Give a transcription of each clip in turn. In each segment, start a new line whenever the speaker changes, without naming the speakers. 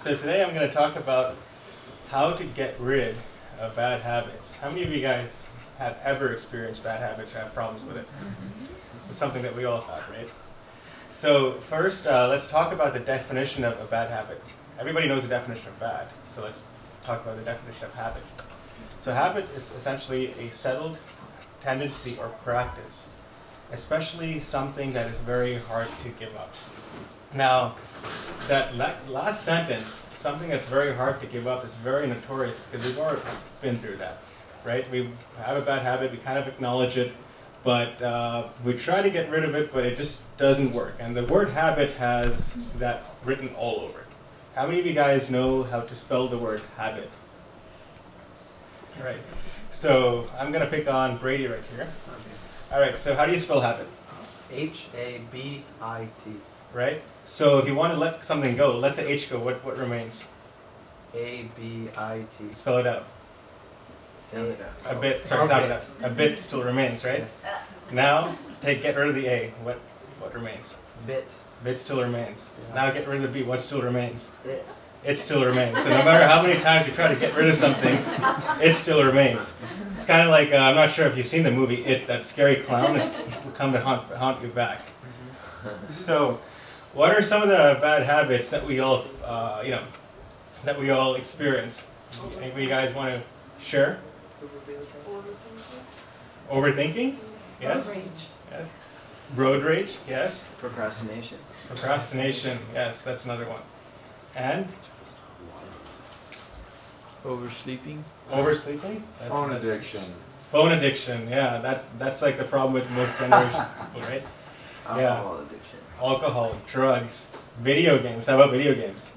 So today I'm going to talk about how to get rid of bad habits. How many of you guys have ever experienced bad habits or have problems with it? This is something that we all have, right? So first, let's talk about the definition of a bad habit. Everybody knows the definition of bad, so let's talk about the definition of habit. So habit is essentially a settled tendency or practice, especially something that is very hard to give up. Now, that last sentence, something that's very hard to give up, is very notorious because we've already been through that, right? We have a bad habit, we kind of acknowledge it, but we try to get rid of it, but it just doesn't work. And the word habit has that written all over it. How many of you guys know how to spell the word habit? Right. So I'm going to pick on Brady right here. All right, so how do you spell habit?
H-A-B-I-T.
Right? So if you want to let something go, let the H go, what remains?
A-B-I-T.
Spell it out. A bit, sorry, it's not that. A bit still remains, right?
Yes.
Now, get rid of the A. What remains?
Bit.
Bit still remains.
Yeah.
Now get rid of the B. What still remains?
It.
It still remains. So no matter how many times you try to get rid of something, it still remains. It's kind of like, I'm not sure if you've seen the movie It, that scary clown. It will come to haunt you back. So, what are some of the bad habits that we all, that we all experience? Any of you guys want to share? Overthinking? Yes.
Road rage.
Yes. Road rage? Yes.
Procrastination.
Procrastination? Yes, that's another one. And
Oversleeping.
oversleeping?
Phone addiction.
Phone addiction, yeah, that's like the problem with most generation people, right? Yeah.
Alcohol addiction.
Alcohol, drugs, video games. How about video games?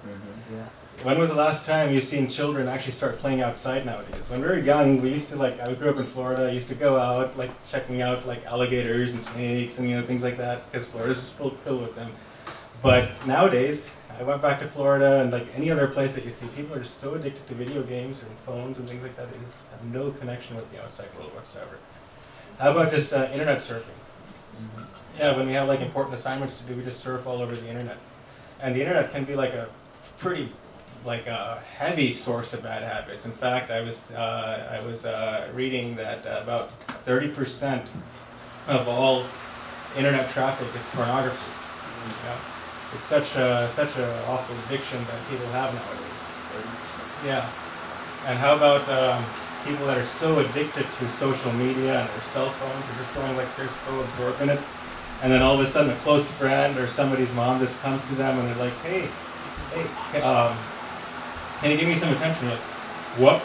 Yeah.
When was the last time you've seen children actually start playing outside nowadays? When we were young, we used to I grew up in Florida, I used to go out, checking out alligators and snakes and things like that, because Florida's just filled with them. But nowadays, I went back to Florida, and like any other place that you see, people are just so addicted to video games and phones and things like that, they have no connection with the outside world whatsoever. How about just internet surfing? Yeah, when we have important assignments to do, we just surf all over the internet. And the internet can be a pretty a heavy source of bad habits. In fact, I was reading that about 30% of all internet traffic is pornography. It's such a awful addiction that people have nowadays. 30%. Yeah. And how about people that are so addicted to social media and their cell phones are just going they're so absorbed in it, and then all of a sudden a close friend or somebody's mom just comes to them and they're like, hey, can you give me some attention? You're like, what?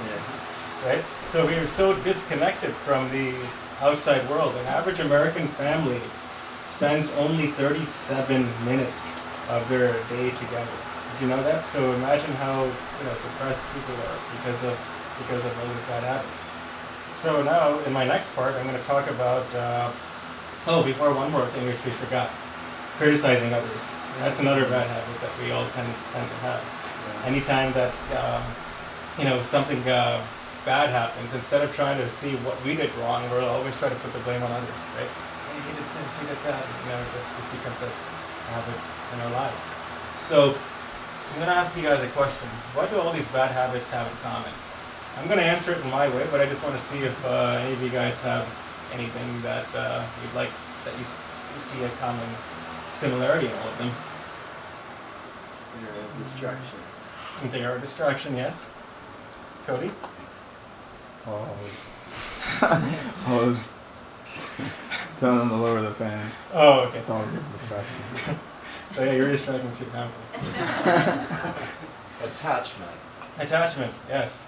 Yeah.
Right? So we are so disconnected from the outside world. An average American family spends only 37 minutes of their day together. Did you know that? So imagine how depressed people are because of all these bad habits. So now in my next part, I'm going to talk about. Before one more thing which we forgot, criticizing others. That's another bad habit that we all tend to have. Anytime that something bad happens, instead of trying to see what we did wrong, we'll always try to put the blame on others, right? Hey, he did this, he did that. That just becomes a habit in our lives. So I'm going to ask you guys a question. What do all these bad habits have in common? I'm going to answer it in my way, but I just want to see if any of you guys have anything that you'd like, that you see a common similarity in all of them.
They're a distraction.
They are a distraction, yes. Cody?
I was telling them to lower the fan.
Oh, okay.
That was a distraction.
So yeah, you're distracting too now.
Attachment.
Attachment, yes.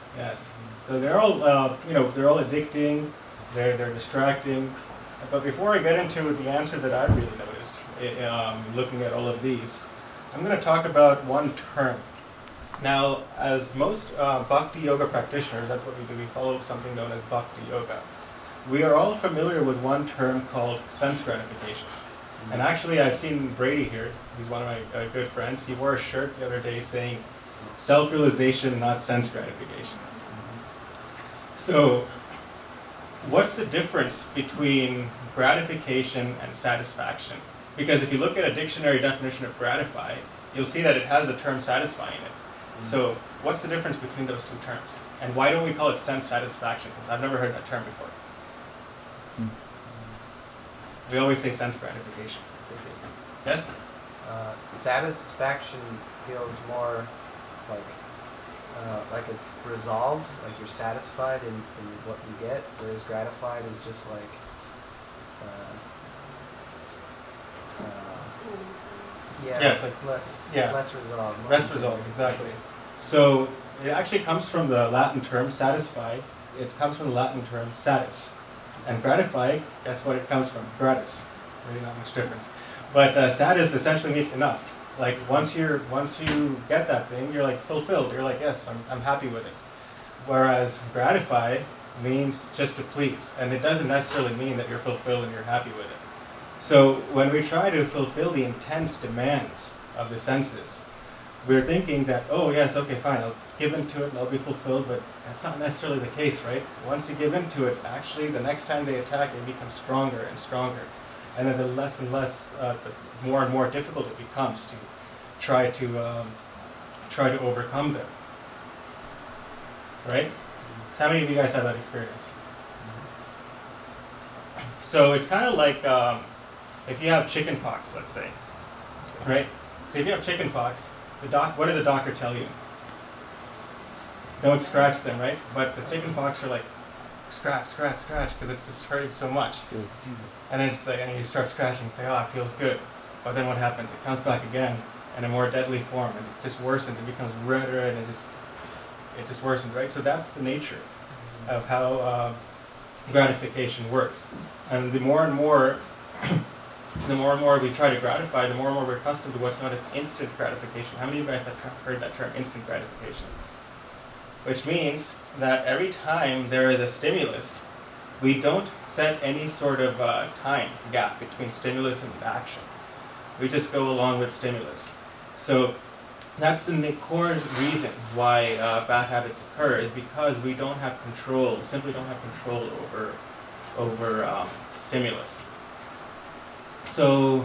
So they're all, they're all addicting. They're distracting. But before I get into the answer that I really noticed, looking at all of these, I'm going to talk about one term. Now, as most Bhakti Yoga practitioners, that's what we do. We follow something known as Bhakti Yoga. We are all familiar with one term called sense gratification. And actually, I've seen Brady here. He's one of my good friends. He wore a shirt the other day saying, self-realization, not sense gratification. So, what's the difference between gratification and satisfaction? Because if you look at a dictionary definition of gratify, you'll see that it has the term satisfying in it. So what's the difference between those two terms? And why don't we call it sense satisfaction? Because I've never heard that term before. We always say sense gratification. Yes?
Satisfaction feels more like it's resolved, like you're satisfied in what you get, whereas gratified is just like
Yeah, it's like
less resolved.
Rest result, exactly. So it actually comes from the Latin term satisfy. It comes from the Latin term satis. And gratify, guess what it comes from? Gratis. Really not much difference. But satis essentially means enough. Like once you get that thing, you're like fulfilled. You're like, yes, I'm happy with it. Whereas gratify means just to please. And it doesn't necessarily mean that you're fulfilled and you're happy with it. So when we try to fulfill the intense demands of the senses, we're thinking that, oh yes, okay, fine, I'll give into it and I'll be fulfilled, but that's not necessarily the case, right? Once you give into it, actually the next time they attack, it becomes stronger and stronger. And then the less and less, the more and more difficult it becomes to try to overcome them. Right? So how many of you guys have that experience? So it's kind of like if you have chicken pox, let's say, right? So if you have chicken pox, what does the doctor tell you? Don't scratch them, right? But the chicken pox are like, scratch, scratch, scratch, because it's just hurting so much. And then it's like, and you start scratching and say, oh, it feels good. But then what happens? It comes back again in a more deadly form, and it just worsens. It becomes redder, and it just worsens, right? So that's the nature of how gratification works. And the more and more we try to gratify, the more and more we're accustomed to what's known as instant gratification. How many of you guys have heard that term, instant gratification? Which means that every time there is a stimulus, we don't set any sort of time gap between stimulus and action. We just go along with stimulus. So that's the core reason why bad habits occur, is because we don't have control, simply don't have control over stimulus. So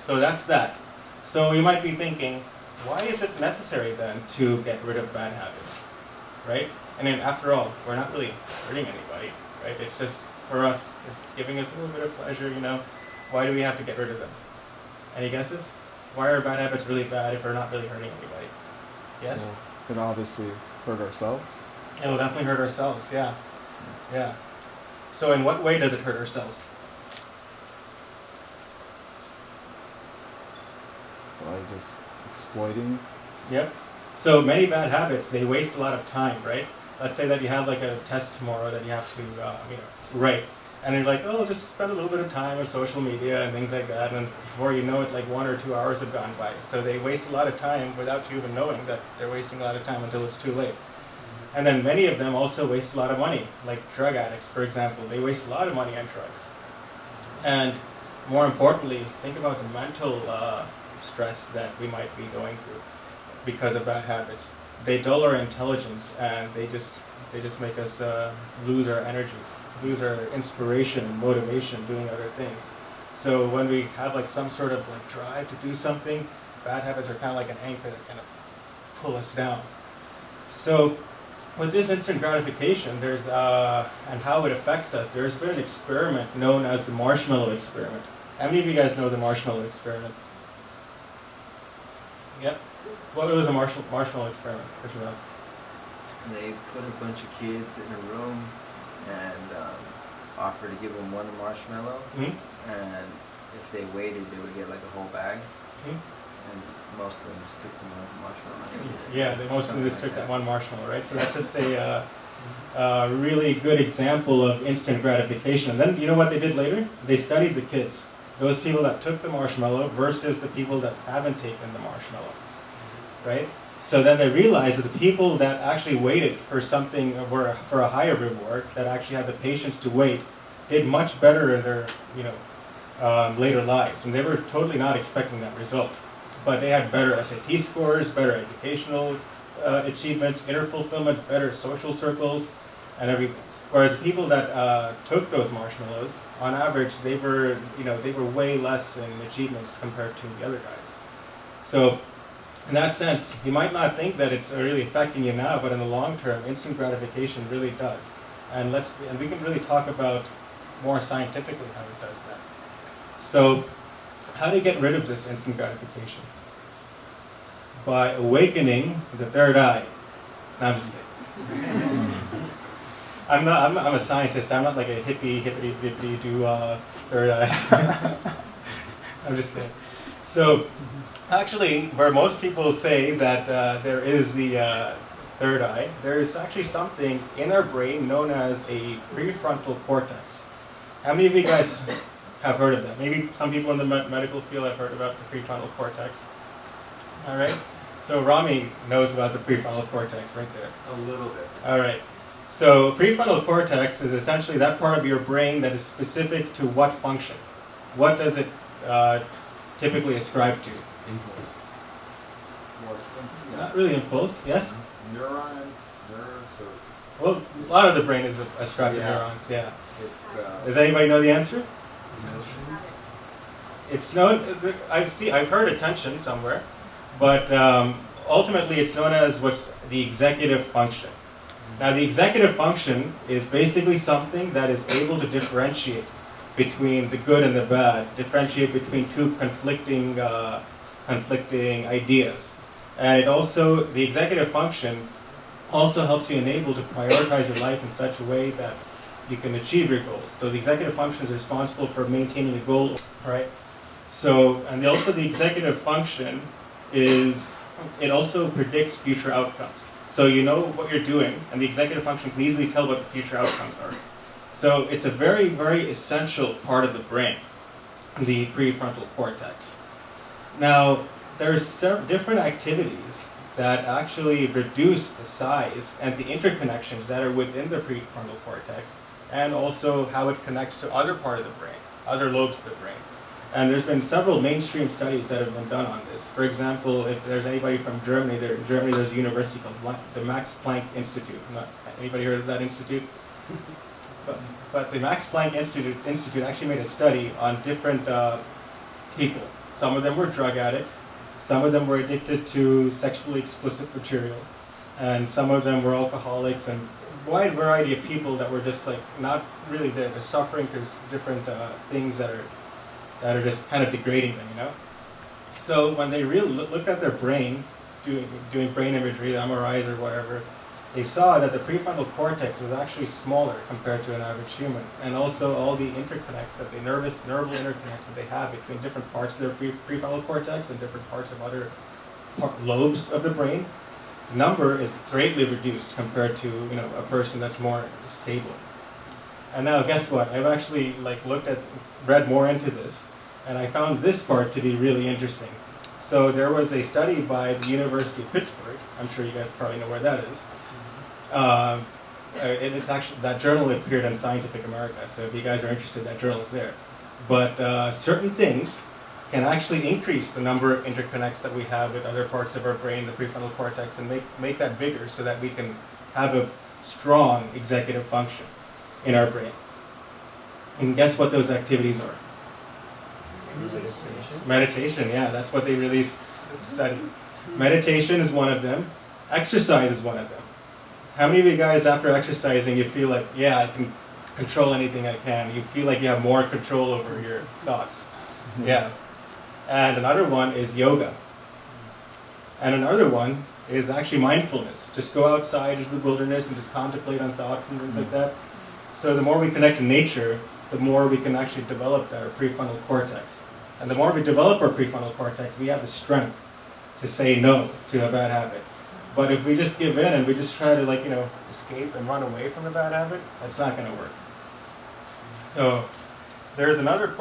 that's that. So you might be thinking, why is it necessary then to get rid of bad habits, right? And then after all, we're not really hurting anybody, right? It's just, for us, it's giving us a little bit of pleasure, you know. Why do we have to get rid of them? Any guesses? Why are bad habits really bad if we're not really hurting anybody? Yes?
Well, it could obviously hurt ourselves.
It'll definitely hurt ourselves, yeah. Yeah. So in what way does it hurt ourselves?
By just exploiting.
Yep. So many bad habits, they waste a lot of time, right? Let's say that you have like a test tomorrow that you have to write. And you're like, oh, just spend a little bit of time on social media and things like that. And before you know it, like 1 or 2 hours have gone by. So they waste a lot of time without you even knowing that they're wasting a lot of time until it's too late. And then many of them also waste a lot of money, like drug addicts, for example. They waste a lot of money on drugs. And more importantly, think about the mental stress that we might be going through because of bad habits. They dull our intelligence, and they just make us lose our energy, lose our inspiration and motivation doing other things. So when we have like some sort of like drive to do something, bad habits are kind of like an anchor that kind of pull us down. So with this instant gratification, there's and how it affects us, there's been an experiment known as the marshmallow experiment. How many of you guys know the marshmallow experiment? Yep. What was a marshmallow experiment? Which one else?
They put a bunch of kids in a room and offered to give them one marshmallow.
Mm-hmm.
And if they waited, they would get like a whole bag.
Mm-hmm.
And most of them just took the one marshmallow.
Yeah, most of them just took that one marshmallow, right? So that's just a really good example of instant gratification. And then you know what they did later? They studied the kids. Those people that took the marshmallow versus the people that haven't taken the marshmallow, right? So then they realized that the people that actually waited for something, for a higher reward, that actually had the patience to wait, did much better in their, later lives. And they were totally not expecting that result. But they had better SAT scores, better educational achievements, inner fulfillment, better social circles, and everything. Whereas the people that took those marshmallows, on average, they were way less in achievements compared to the other guys. So in that sense, you might not think that it's really affecting you now, but in the long term, instant gratification really does. And we can really talk about more scientifically how it does that. So, how do you get rid of this instant gratification? By awakening the third eye. No, I'm just kidding. I'm a scientist. I'm not like a hippity do third eye. I'm just kidding. So, actually, where most people say that there is the third eye, there is actually something in our brain known as a prefrontal cortex. How many of you guys have heard of that? Maybe some people in the medical field have heard about the prefrontal cortex. All right. So Rami knows about the prefrontal cortex right there.
A little bit.
All right. So prefrontal cortex is essentially that part of your brain that is specific to what function? What does it typically ascribe to?
Impulse.
Not really impulse, yes?
Neurons, nerves, or
Well, a lot of the brain is ascribed to
Yeah.
neurons, yeah.
it's
Does anybody know the answer?
Emotions.
It's known, I've heard attention somewhere, but ultimately it's known as what's the executive function. Now the executive function is basically something that is able to differentiate between the good and the bad, differentiate between two conflicting ideas. And the executive function also helps you enable to prioritize your life in such a way that you can achieve your goals. So the executive function is responsible for maintaining a goal, right? So, and also the executive function it also predicts future outcomes. So you know what you're doing, and the executive function can easily tell what the future outcomes are. So it's a very, very essential part of the brain, the prefrontal cortex. Now, there's different activities that actually reduce the size and the interconnections that are within the prefrontal cortex, and also how it connects to other part of the brain, other lobes of the brain. And there's been several mainstream studies that have been done on this. For example, if there's anybody from Germany, in Germany there's a university called the Max Planck Institute. Anybody heard of that institute? But the Max Planck Institute actually made a study on different people. Some of them were drug addicts, some of them were addicted to sexually explicit material, and some of them were alcoholics, and a wide variety of people that were just like not really there. They're suffering through different things that are just kind of degrading them, you know? So when they really looked at their brain, doing brain imagery, the MRIs or whatever, they saw that the prefrontal cortex was actually smaller compared to an average human. And also all the interconnects neural interconnects that they have between different parts of their prefrontal cortex and different parts of other lobes of the brain, the number is greatly reduced compared to a person that's more stable. And now guess what? I've actually read more into this, and I found this part to be really interesting. So there was a study by the University of Pittsburgh. I'm sure you guys probably know where that is. It's actually, that journal appeared in Scientific America, so if you guys are interested, that journal is there. But certain things can actually increase the number of interconnects that we have with other parts of our brain, the prefrontal cortex, and make that bigger so that we can have a strong executive function in our brain. And guess what those activities are? Meditation, yeah, that's what they really study. Meditation is one of them. Exercise is one of them. How many of you guys, after exercising, you feel like, yeah, I can control anything I can? You feel like you have more control over your thoughts. Yeah. And another one is yoga. And another one is actually mindfulness. Just go outside into the wilderness and just contemplate on thoughts and things like that. So the more we connect to nature, the more we can actually develop our prefrontal cortex. And the more we develop our prefrontal cortex, we have the strength to say no to a bad habit. But if we just give in and we just try to escape and run away from the bad habit, that's not going to work. So there's another,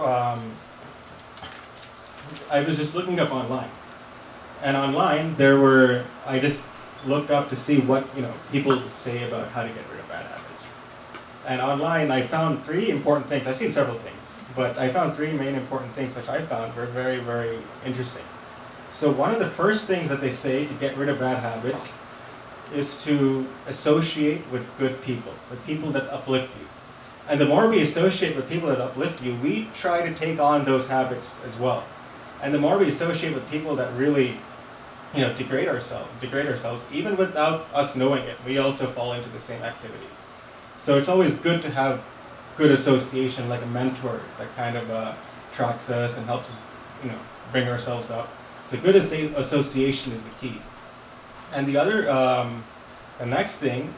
I was just looking up online. And online I just looked up to see what people say about how to get rid of bad habits. And online I found 3 important things. I've seen several things, but I found 3 main important things which I found were very, very interesting. So one of the first things that they say to get rid of bad habits is to associate with good people, with people that uplift you. And the more we associate with people that uplift you, we try to take on those habits as well. And the more we associate with people that really degrade ourselves, even without us knowing it. We also fall into the same activities. So it's always good to have good association, like a mentor that kind of tracks us and helps us, bring ourselves up. So good association is the key. And the next thing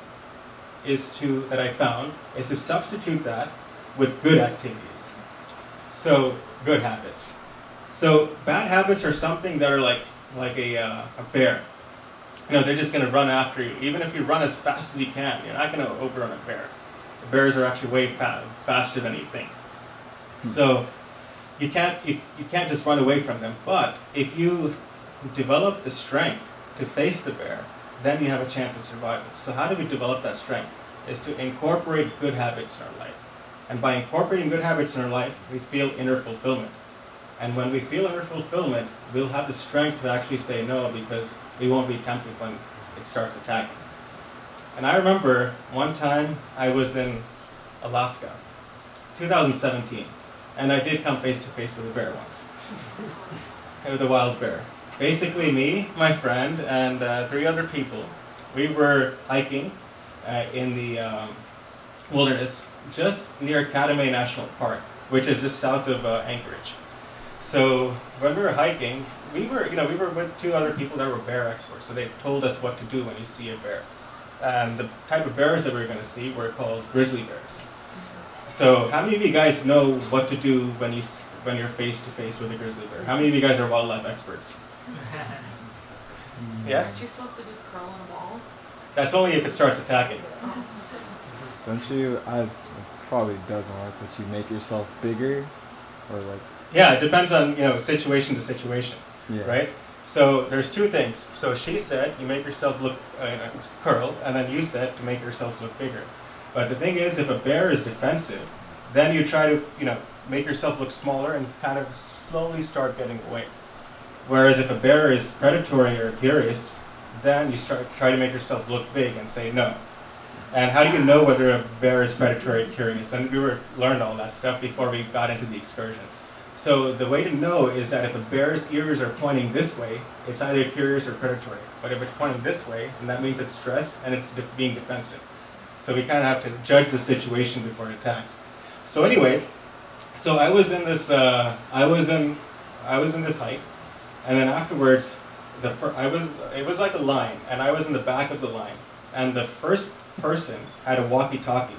that I found is to substitute that with good activities. So good habits. So bad habits are something that are like a bear. They're just going to run after you. Even if you run as fast as you can, you're not going to overrun a bear. The bears are actually way faster than you think. So you can't just run away from them. But if you develop the strength to face the bear, then you have a chance of survival. So how do we develop that strength? Is to incorporate good habits in our life. And by incorporating good habits in our life, we feel inner fulfillment. And when we feel inner fulfillment, we'll have the strength to actually say no, because we won't be tempted when it starts attacking. And I remember one time I was in Alaska, 2017, and I did come face to face with a bear once. With a wild bear. Basically me, my friend, and 3 other people, we were hiking in the wilderness just near Katmai National Park, which is just south of Anchorage. So when we were hiking, we were with 2 other people that were bear experts. So they told us what to do when you see a bear. And the type of bears that we were going to see were called grizzly bears. So how many of you guys know what to do when you're face to face with a grizzly bear? How many of you guys are wildlife experts? Yes?
Aren't you supposed to just curl in a ball?
That's only if it starts attacking.
Don't you? It probably doesn't work, but you make yourself bigger, or like.
Yeah, it depends on situation to situation,
Yeah.
right? So there's 2 things. So she said you make yourself look curl, and then you said to make yourselves look bigger. But the thing is, if a bear is defensive, then you try to make yourself look smaller and kind of slowly start getting away. Whereas if a bear is predatory or curious, then you try to make yourself look big and say no. And how do you know whether a bear is predatory or curious? And we learned all that stuff before we got into the excursion. So the way to know is that if a bear's ears are pointing this way, it's either curious or predatory. But if it's pointing this way, then that means it's stressed and it's being defensive. So we kind of have to judge the situation before it attacks. So anyway, so I was in this hike, and then afterwards, it was like a line, and I was in the back of the line, and the first person had a walkie-talkie,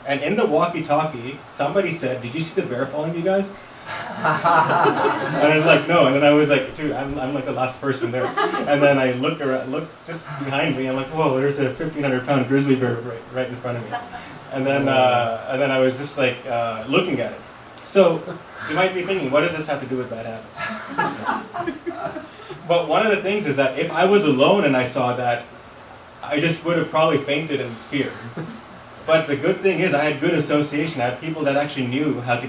and in the walkie-talkie, somebody said, "Did you see the bear following you guys?" And I was like, "No," and then I was like, "Dude, I'm like the last person there," and then I looked just behind me, I'm like, "Whoa, there's a 1,500-pound grizzly bear right in front of me," and then I was just like looking at it. So you might be thinking, what does this have to do with bad habits? But one of the things is that if I was alone and I saw that, I just would have probably fainted in fear. But the good thing is I had good association. I had people that actually knew how to,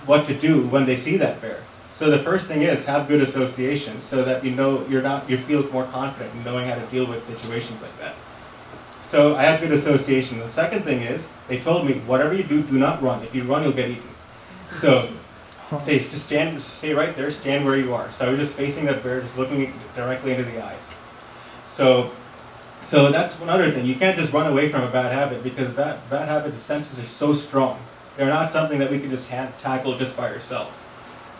what to do when they see that bear. So the first thing is have good association so that you feel more confident in knowing how to deal with situations like that. So I have good association. The second thing is they told me whatever you do, do not run. If you run, you'll get eaten. So stay right there, stand where you are. So I was just facing that bear, just looking directly into the eyes. So that's another thing. You can't just run away from a bad habit because bad habits, the senses are so strong. They're not something that we can just tackle just by ourselves,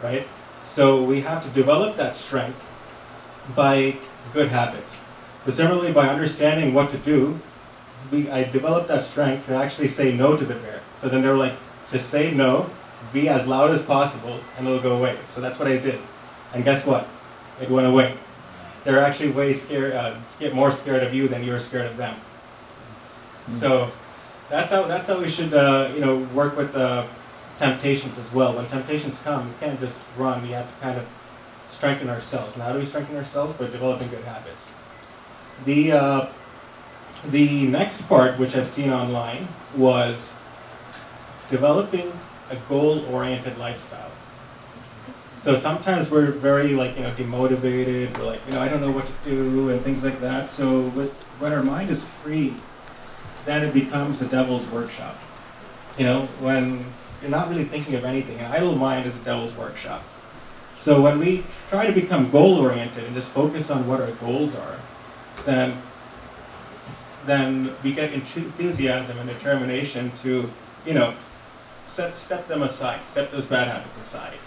right? So we have to develop that strength by good habits. But similarly, by understanding what to do, I developed that strength to actually say no to the bear. So then they were like, just say no, be as loud as possible, and it'll go away. So that's what I did. And guess what? It went away. They're actually way more scared of you than you're scared of them. So that's how we should work with temptations as well. When temptations come, we can't just run. We have to kind of strengthen ourselves. And how do we strengthen ourselves? By developing good habits. The next part, which I've seen online, was developing a goal-oriented lifestyle. So sometimes we're very demotivated. We're like, I don't know what to do and things like that. So when our mind is free, then it becomes the devil's workshop. When you're not really thinking of anything, an idle mind is a devil's workshop. So when we try to become goal-oriented and just focus on what our goals are, then we get enthusiasm and determination to, step them aside, step those bad habits aside.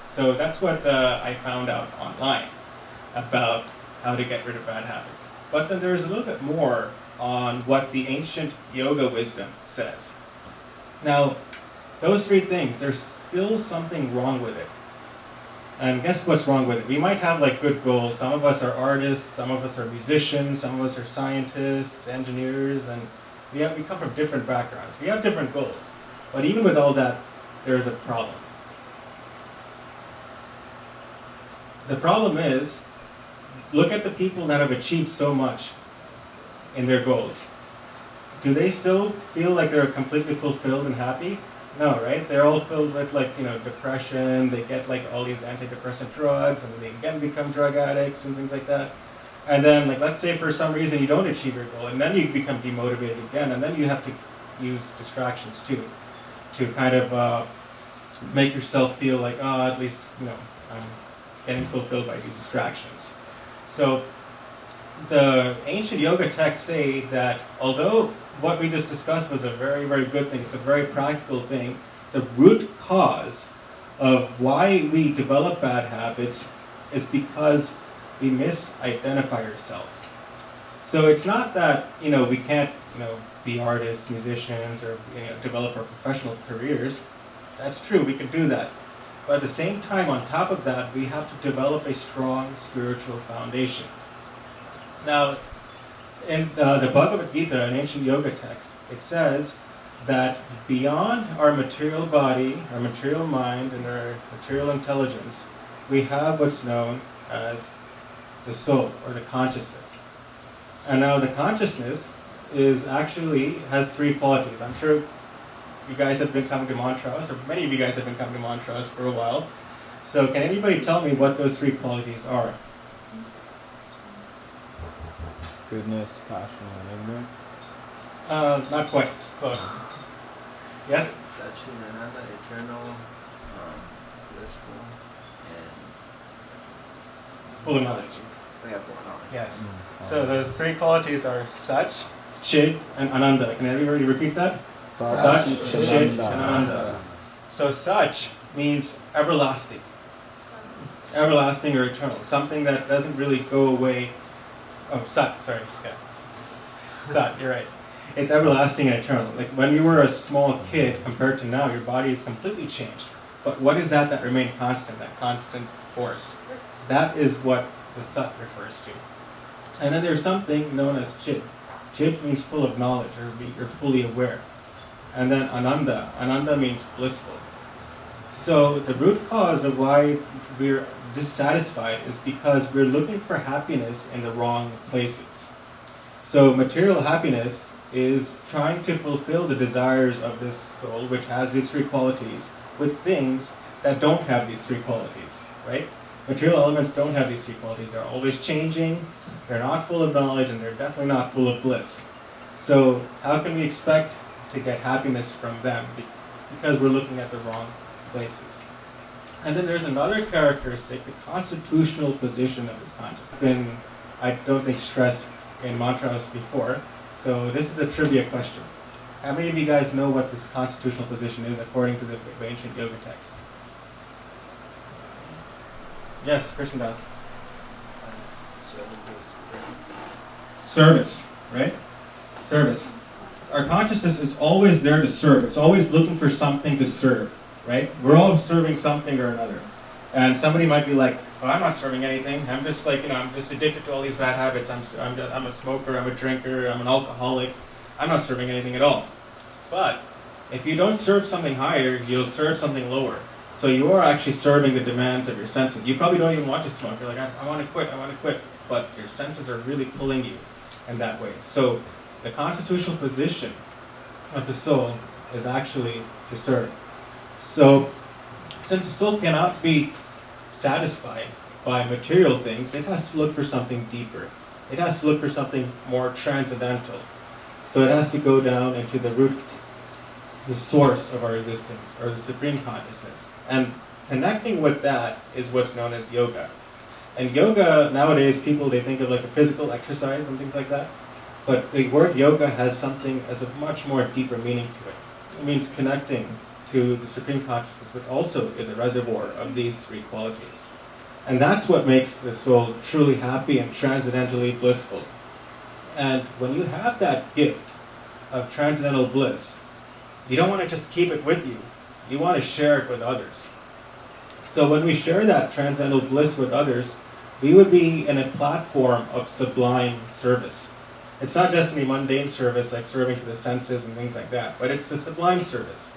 So that's what I found out online about how to get rid of bad habits. But then there's a little bit more on what the ancient yoga wisdom says. Now, those three things, there's still something wrong with it. And guess what's wrong with it? We might have like good goals. Some of us are artists, some of us are musicians, some of us are scientists, engineers, and we come from different backgrounds. We have different goals. But even with all that, there's a problem. The problem is, look at the people that have achieved so much in their goals. Do they still feel like they're completely fulfilled and happy? No, right? They're all filled with depression. They get like all these antidepressant drugs, and they again become drug addicts and things like that. And then let's say for some reason you don't achieve your goal, and then you become demotivated again, and then you have to use distractions too, to kind of make yourself feel like, oh, at least I'm getting fulfilled by these distractions. So the ancient yoga texts say that although what we just discussed was a very, very good thing, it's a very practical thing, the root cause of why we develop bad habits is because we misidentify ourselves. So it's not that we can't be artists, musicians, or develop our professional careers. That's true, we can do that. But at the same time, on top of that, we have to develop a strong spiritual foundation. Now, in the Bhagavad Gita, an ancient yoga text, it says that beyond our material body, our material mind, and our material intelligence, we have what's known as the soul, or the consciousness. And now the consciousness has three qualities. I'm sure you guys have been coming to mantras, or many of you guys have been coming to mantras for a while. So can anybody tell me what those three qualities are?
Goodness, passion, and ignorance.
Not quite. Close. Yes?
Satchidananda, eternal, blissful, and
Full of knowledge.
we have full knowledge.
Yes. So those three qualities are Sach, Chid, and Ananda. Can everybody repeat that? Sach, Chid, and Ananda. So Sach means everlasting. Everlasting or eternal. Something that doesn't really go away. Oh, Sat, sorry. Yeah. Sat, you're right. It's everlasting and eternal. Like when you were a small kid compared to now, your body is completely changed. But what is that remained constant, that constant force? So that is what the Sat refers to. And then there's something known as Chid. Chid means full of knowledge, or you're fully aware. And then Ananda. Ananda means blissful. So the root cause of why we're dissatisfied is because we're looking for happiness in the wrong places. So material happiness is trying to fulfill the desires of this soul, which has these three qualities, with things that don't have these three qualities, right? Material elements don't have these three qualities. They're always changing, they're not full of knowledge, and they're definitely not full of bliss. So how can we expect to get happiness from them? Because we're looking at the wrong places. And then there's another characteristic, the constitutional position of this consciousness. Been, I don't think, stressed in mantras before. So this is a trivia question. How many of you guys know what this constitutional position is according to the ancient yoga texts? Yes, Christian does. Service, right? Service. Our consciousness is always there to serve. It's always looking for something to serve, right? We're all serving something or another. And somebody might be like, oh, I'm not serving anything. I'm just I'm just addicted to all these bad habits. I'm a smoker, I'm a drinker, I'm an alcoholic. I'm not serving anything at all. But if you don't serve something higher, you'll serve something lower. So you are actually serving the demands of your senses. You probably don't even want to smoke. You're like, I want to quit. But your senses are really pulling you in that way. So the constitutional position of the soul is actually to serve. So since the soul cannot be satisfied by material things, it has to look for something deeper. It has to look for something more transcendental. So it has to go down into the root, the source of our existence, or the supreme consciousness. And Connecting with that is what's known as yoga. And yoga, nowadays, people, they think of like a physical exercise and things like that. But the word yoga has something as a much more deeper meaning to it. It means connecting to the Supreme Consciousness, which also is a reservoir of these three qualities. And that's what makes the soul truly happy and transcendently blissful. And when you have that gift of transcendental bliss, you don't want to just keep it with you. You want to share it with others. So when we share that transcendental bliss with others, we would be in a platform of sublime service. It's not just any mundane service like serving to the senses and things like that, but it's a sublime service.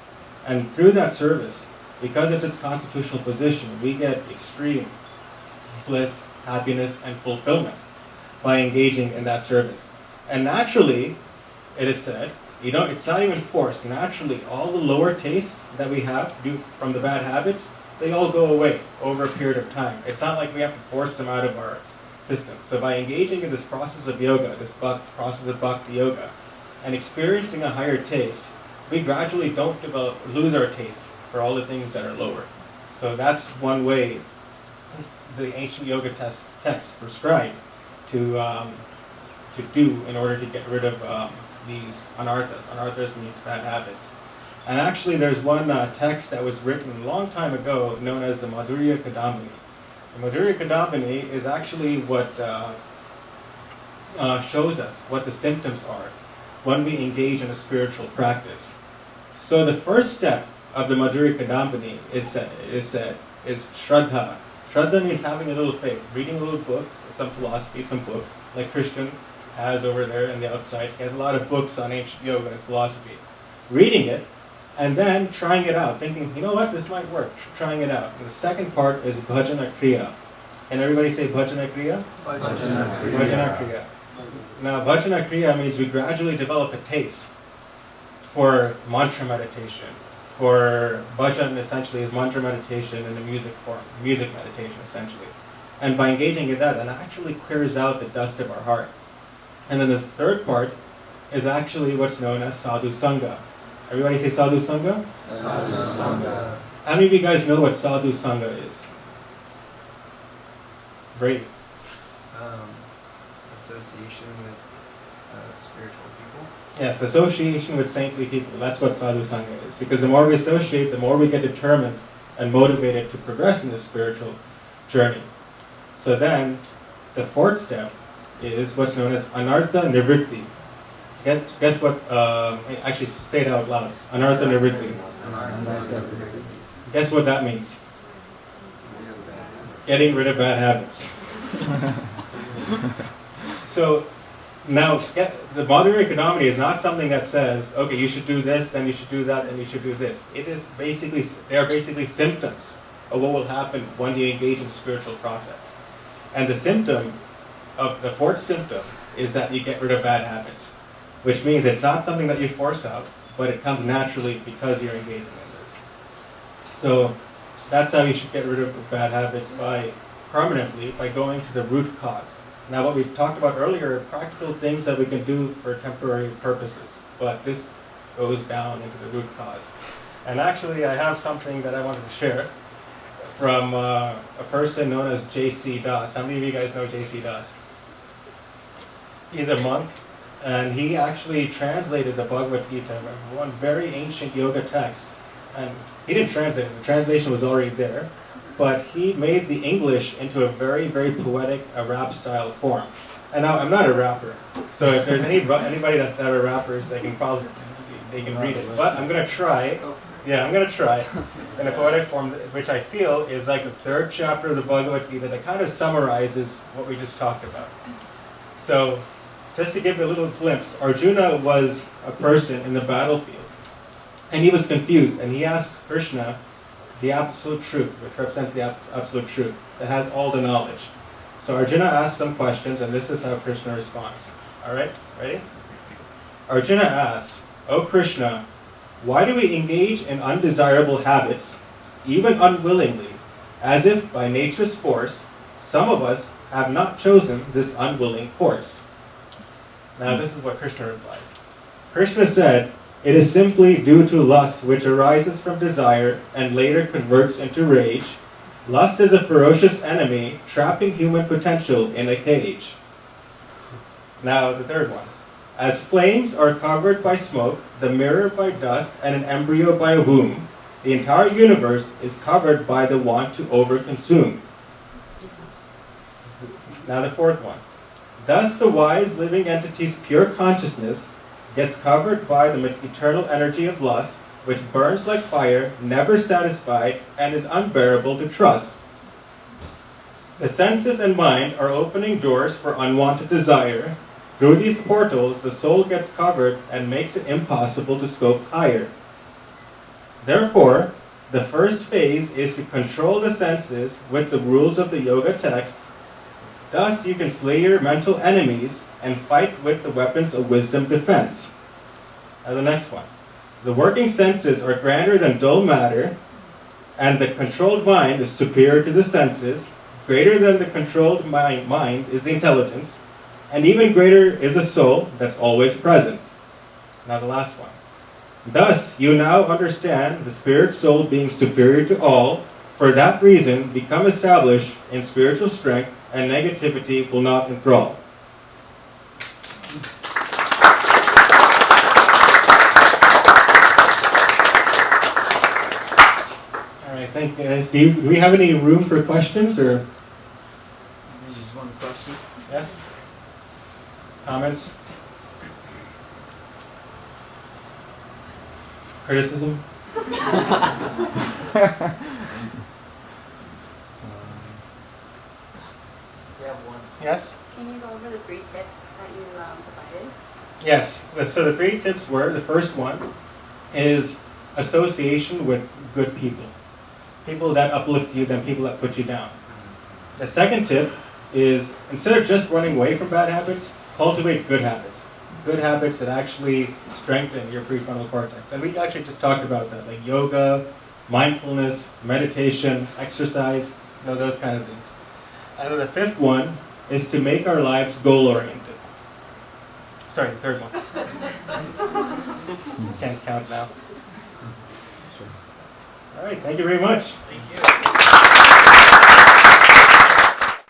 And through that service, because it's its constitutional position, we get extreme bliss, happiness, and fulfillment by engaging in that service. And naturally, it is said, it's not even forced. Naturally, all the lower tastes that we have from the bad habits, they all go away over a period of time. It's not like we have to force them out of our system. So by engaging in this process of yoga, this process of bhakti yoga, and experiencing a higher taste, we gradually don't lose our taste for all the things that are lower. So that's one way the ancient yoga texts prescribe to do in order to get rid of these anarthas. Anarthas means bad habits. And actually there's one text that was written a long time ago known as the Madhurya Kadambini. The Madhurya Kadambini is actually what shows us what the symptoms are when we engage in a spiritual practice. So the first step of the Madhurya Kadambini is Shraddha. Shraddha means having a little faith, reading a little books, some philosophy, some books, like Christian has over there on the outside. He has a lot of books on ancient yoga and philosophy. Reading it, and then trying it out, thinking, you know what, this might work, trying it out. And the second part is Bhajana Kriya. Can everybody say Bhajana Kriya?
Bhajana Kriya.
Bhajana Kriya. Now, Bhajana Kriya means we gradually develop a taste for mantra meditation. For bhajan, essentially, is mantra meditation in the music form, music meditation, essentially. And by engaging in that, it actually clears out the dust of our heart. And then the third part is actually what's known as sadhu sangha. Everybody say sadhu sangha?
Sadhu Sangha.
How many of you guys know what sadhu sangha is? Brady.
Association with spiritual people.
Yes, association with saintly people. That's what sadhu sangha is. Because the more we associate, the more we get determined and motivated to progress in this spiritual journey. So then, the fourth step is what's known as anartha nivritti. Guess what? Actually, say it out loud. Anartha nivritti. Guess what that means? Getting rid of bad habits. So now, the Madhurya Kadambini is not something that says, okay, you should do this, then you should do that, then you should do this. They are basically symptoms of what will happen when you engage in the spiritual process. And the fourth symptom is that you get rid of bad habits, which means it's not something that you force out, but it comes naturally because you're engaging in this. So that's how you should get rid of bad habits, permanently by going to the root cause. Now, what we talked about earlier are practical things that we can do for temporary purposes, but this goes down into the root cause. And actually, I have something that I wanted to share from a person known as J.C. Das. How many of you guys know J.C. Das? He's a monk, and he actually translated the Bhagavad Gita, one very ancient yoga text. And he didn't translate it, the translation was already there. But he made the English into a very, very poetic, rap-style form. And now, I'm not a rapper, so if there's anybody that's ever rappers, they can read it. But I'm going to try. Yeah, I'm going to try in a poetic form, which I feel is like the third chapter of the Bhagavad Gita that kind of summarizes what we just talked about. So, just to give you a little glimpse, Arjuna was a person in the battlefield, and he was confused, and he asked Krishna the absolute truth, which represents the absolute truth, that has all the knowledge. So Arjuna asks some questions, and this is how Krishna responds. All right, ready? Arjuna asks, "O Krishna, why do we engage in undesirable habits, even unwillingly, as if by nature's force, some of us have not chosen this unwilling course?" Now this is what Krishna replies. Krishna said, It is simply due to lust, which arises from desire and later converts into rage. Lust is a ferocious enemy, trapping human potential in a cage. Now, the third one. As flames are covered by smoke, the mirror by dust, and an embryo by a womb, the entire universe is covered by the want to overconsume. Now, the fourth one. Thus, the wise living entity's pure consciousness gets covered by the eternal energy of lust, which burns like fire, never satisfied, and is unbearable to trust. The senses and mind are opening doors for unwanted desire. Through these portals, the soul gets covered and makes it impossible to scope higher. Therefore, the first phase is to control the senses with the rules of the yoga texts. Thus, you can slay your mental enemies and fight with the weapons of wisdom defense. Now the next one. The working senses are grander than dull matter, and the controlled mind is superior to the senses. Greater than the controlled mind is the intelligence, and even greater is a soul that's always present. Now the last one. Thus, you now understand the spirit soul being superior to all. For that reason, become established in spiritual strength, and negativity will not enthrall. All right, thank you guys. Do we have any room for questions or
Maybe just one question.
yes? Comments? Criticism?
We have one.
Yes?
Can you go over the 3 tips that you provided?
Yes. So the 3 tips were, the first one is association with good people. People that uplift you than people that put you down. The second tip is, instead of just running away from bad habits, cultivate good habits. Good habits that actually strengthen your prefrontal cortex. And we actually just talked about that, like yoga, mindfulness, meditation, exercise, those kind of things. And then the fifth one is to make our lives goal-oriented. Sorry, the third one. Can't count now. All right, thank you very much.
Thank you.